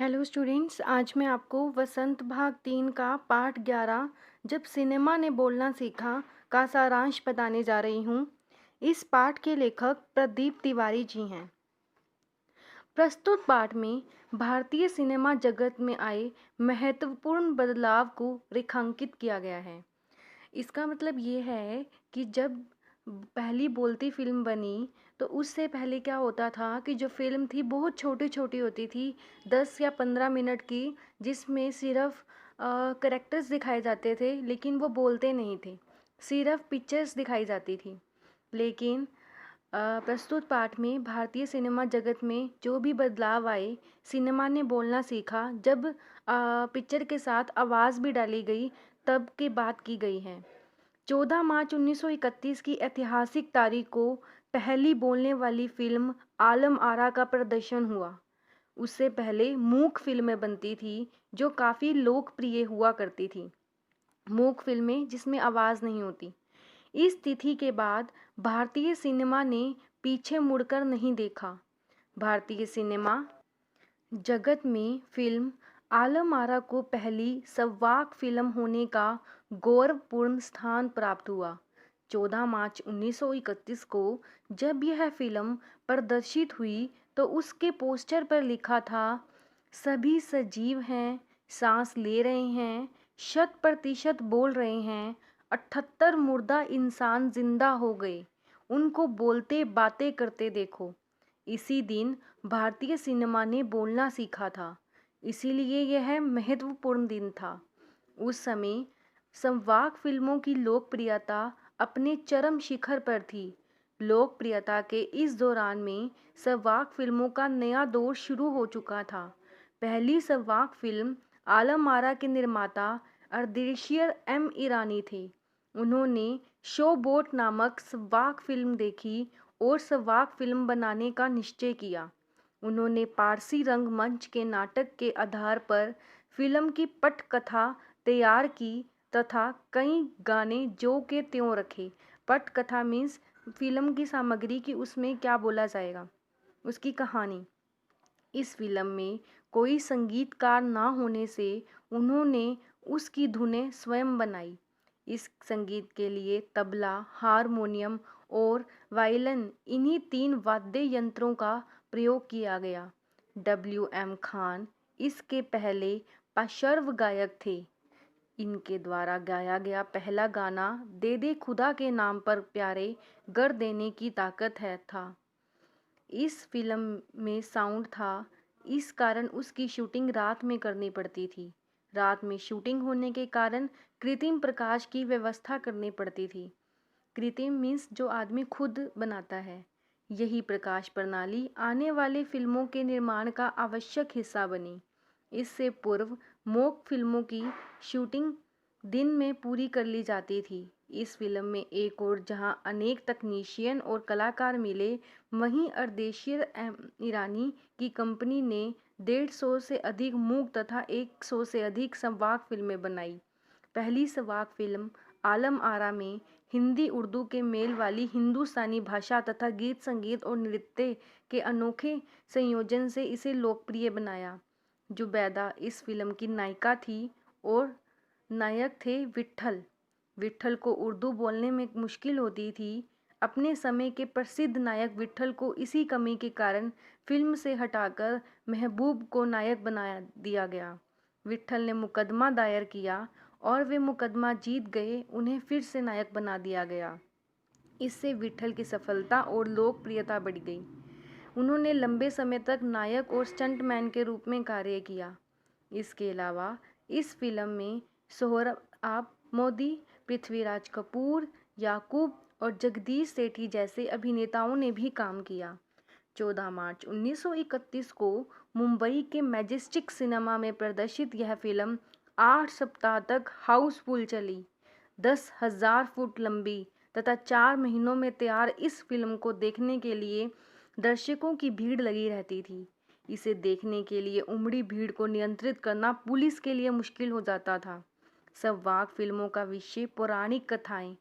Hello students, आज मैं आपको वसंत भाग 3 का पाठ 11 जब सिनेमा ने बोलना सीखा का सारांश बताने जा रही हूँ। इस पाठ के लेखक प्रदीप तिवारी जी हैं। प्रस्तुत पाठ में भारतीय सिनेमा जगत में आए महत्वपूर्ण बदलाव को रेखांकित किया गया है। इसका मतलब ये है कि जब पहली बोलती फिल्म बनी तो उससे पहले क्या होता था कि जो फिल्म थी बहुत छोटी छोटी होती थी, 10 या 15 मिनट की, जिसमें सिर्फ करेक्टर्स दिखाए जाते थे लेकिन वो बोलते नहीं थे, सिर्फ पिक्चर्स दिखाई जाती थी। लेकिन प्रस्तुत पाठ में भारतीय सिनेमा जगत में जो भी बदलाव आए, सिनेमा ने बोलना सीखा जब पिक्चर के साथ आवाज़ भी डाली गई, तब की बात की गई है। 14 मार्च 1931 की ऐतिहासिक तारीख को पहली बोलने वाली फिल्म आलम आरा का प्रदर्शन हुआ। उससे पहले मूक फिल्में बनती थी जो काफ़ी लोकप्रिय हुआ करती थी। मूक फिल्में जिसमें आवाज़ नहीं होती। इस तिथि के बाद भारतीय सिनेमा ने पीछे मुड़कर नहीं देखा। भारतीय सिनेमा जगत में फिल्म आलम आरा को पहली संवाक फिल्म होने का गौरवपूर्ण स्थान प्राप्त हुआ। 14 मार्च 1931 को जब यह फिल्म प्रदर्शित हुई तो उसके पोस्टर पर लिखा था, सभी सजीव हैं, सांस ले रहे हैं, 100% बोल रहे हैं, 78 मुर्दा इंसान जिंदा हो गए, उनको बोलते बातें करते देखो। इसी दिन भारतीय सिनेमा ने बोलना सीखा था, इसीलिए यह महत्वपूर्ण दिन था। उस समय संवाद फिल्मों की लोकप्रियता अपने चरम शिखर पर थी। लोकप्रियता के इस दौरान में संवाद फिल्मों का नया दौर शुरू हो चुका था। पहली संवाद फिल्म आलम आरा के निर्माता अर्देशीर एम ईरानी थे। उन्होंने शो बोट नामक संवाद फिल्म देखी और संवाद फिल्म बनाने का निश्चय किया। उन्होंने पारसी रंगमंच के नाटक के आधार पर फिल्म की पटकथा तैयार की तथा कई गाने जो के त्यों रखे। पटकथा मीन्स फिल्म की सामग्री की, उसमें क्या बोला जाएगा, उसकी कहानी। इस फिल्म में कोई संगीतकार ना होने से उन्होंने उसकी धुनें स्वयं बनाई। इस संगीत के लिए तबला, हारमोनियम और वायलिन, इन्हीं 3 वाद्य यंत्रों का प्रयोग किया गया। W.M. खान इसके पहले पार्श्व गायक थे। इनके द्वारा गाया गया पहला गाना दे दे खुदा के नाम पर प्यारे, गर देने की ताकत है था। इस फिल्म में साउंड था, इस कारण उसकी शूटिंग रात में करनी पड़ती थी। रात में शूटिंग होने के कारण कृत्रिम प्रकाश की व्यवस्था करनी पड़ती थी। कृत्रिम मीन्स जो आदमी खुद बनाता है। यही प्रकाश प्रणाली आने वाले फिल्मों के निर्माण का आवश्यक हिस्सा बनी। इससे पूर्व मोक फिल्मों की शूटिंग दिन में पूरी कर ली जाती थी। इस फिल्म में एक और जहां अनेक तकनीशियन और कलाकार मिले, वहीं अर्देशीर ईरानी की कंपनी ने 150 से अधिक मूक तथा 100 से अधिक संवाद फिल्में बनाई। पहली संवाद फिल्म आलम आरा में हिंदी उर्दू के मेल वाली हिंदुस्तानी भाषा तथा गीत संगीत और नृत्य के अनोखे संयोजन से इसे लोकप्रिय बनाया। जुबैदा इस फिल्म की नायिका थी और नायक थे विट्ठल। विट्ठल को उर्दू बोलने में मुश्किल होती थी। अपने समय के प्रसिद्ध नायक विट्ठल को इसी कमी के कारण फिल्म से हटाकर महबूब को नायक बना दिया गया। विट्ठल ने मुकदमा दायर किया और वे मुकदमा जीत गए, उन्हें फिर से नायक बना दिया गया। इससे विट्ठल की सफलता और लोकप्रियता बढ़ गई। उन्होंने लंबे समय तक नायक और स्टंटमैन के रूप में कार्य किया। इसके अलावा इस फिल्म में सोहराब मोदी, पृथ्वीराज कपूर, याकूब और जगदीश सेठी जैसे अभिनेताओं ने भी काम किया। 14 मार्च 1931 को मुंबई के मैजेस्टिक सिनेमा में प्रदर्शित यह फिल्म 8 सप्ताह तक हाउसफुल चली। 10,000 फुट लंबी तथा 4 महीनों में तैयार इस फिल्म को देखने के लिए दर्शकों की भीड़ लगी रहती थी। इसे देखने के लिए उमड़ी भीड़ को नियंत्रित करना पुलिस के लिए मुश्किल हो जाता था। संवाद फिल्मों का विषय पौराणिक कथाएं,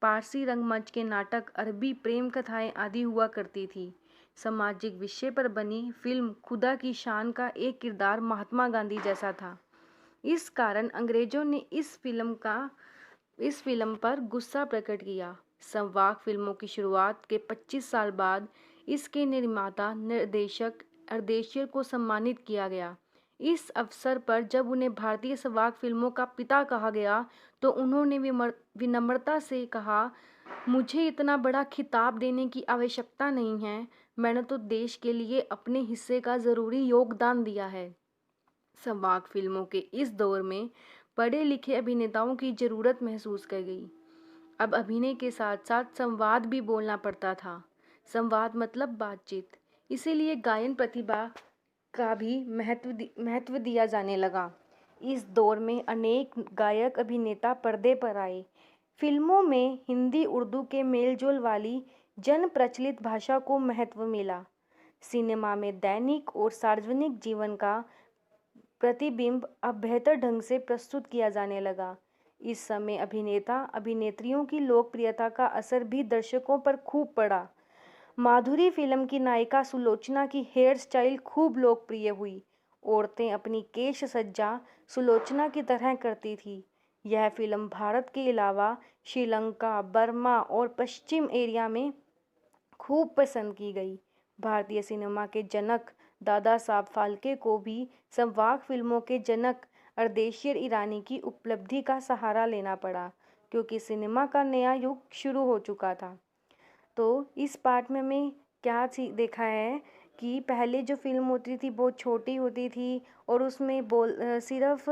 पारसी रंगमंच के नाटक, अरबी प्रेम कथाएं आदि हुआ करती थी। सामाजिक विषय पर बनी फिल्म खुदा की शान का एक किरदार महात्मा गांधी जैसा था। इस कारण अंग्रेजों ने इस फिल्म पर गुस्सा प्रकट किया। संवाद फिल्मों की शुरुआत के 25 साल बाद इसके निर्माता निर्देशक अर्देशियर को सम्मानित किया गया। इस अवसर पर जब उन्हें भारतीय संवाद फिल्मों का पिता कहा गया तो उन्होंने विनम्रता से कहा, मुझे इतना बड़ा खिताब देने की आवश्यकता नहीं है, मैंने तो देश के लिए अपने हिस्से का ज़रूरी योगदान दिया है। संवाद फिल्मों के इस दौर में पढ़े लिखे अभिनेताओं की ज़रूरत महसूस कर गई। अब अभिनय के साथ साथ संवाद भी बोलना पड़ता था। संवाद मतलब बातचीत, इसीलिए गायन प्रतिभा का भी महत्व दिया जाने लगा। इस दौर में अनेक गायक अभिनेता पर्दे पर आए। फिल्मों में हिंदी उर्दू के मेलजोल वाली जन प्रचलित भाषा को महत्व मिला। सिनेमा में दैनिक और सार्वजनिक जीवन का प्रतिबिंब अब बेहतर ढंग से प्रस्तुत किया जाने लगा। इस समय अभिनेता अभिनेत्रियों की लोकप्रियता का असर भी दर्शकों पर खूब पड़ा। माधुरी फिल्म की नायिका सुलोचना की हेयर स्टाइल खूब लोकप्रिय हुई। औरतें अपनी केश सज्जा सुलोचना की तरह करती थी। यह फिल्म भारत के अलावा श्रीलंका, बर्मा और पश्चिम एरिया में खूब पसंद की गई। भारतीय सिनेमा के जनक दादा साहब फाल्के को भी संवाद फिल्मों के जनक अर्देशियर ईरानी की उपलब्धि का सहारा लेना पड़ा, क्योंकि सिनेमा का नया युग शुरू हो चुका था। तो इस पार्ट में हमें क्या देखा है कि पहले जो फिल्म होती थी बहुत छोटी होती थी और उसमें सिर्फ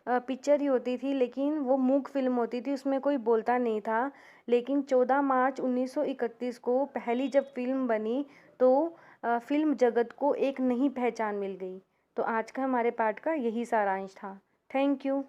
पिक्चर ही होती थी, लेकिन वो मूक फिल्म होती थी, उसमें कोई बोलता नहीं था। लेकिन 14 मार्च 1931 को पहली जब फिल्म बनी तो फिल्म जगत को एक नई पहचान मिल गई। तो आज का हमारे पाठ का यही सारांश था। Thank you.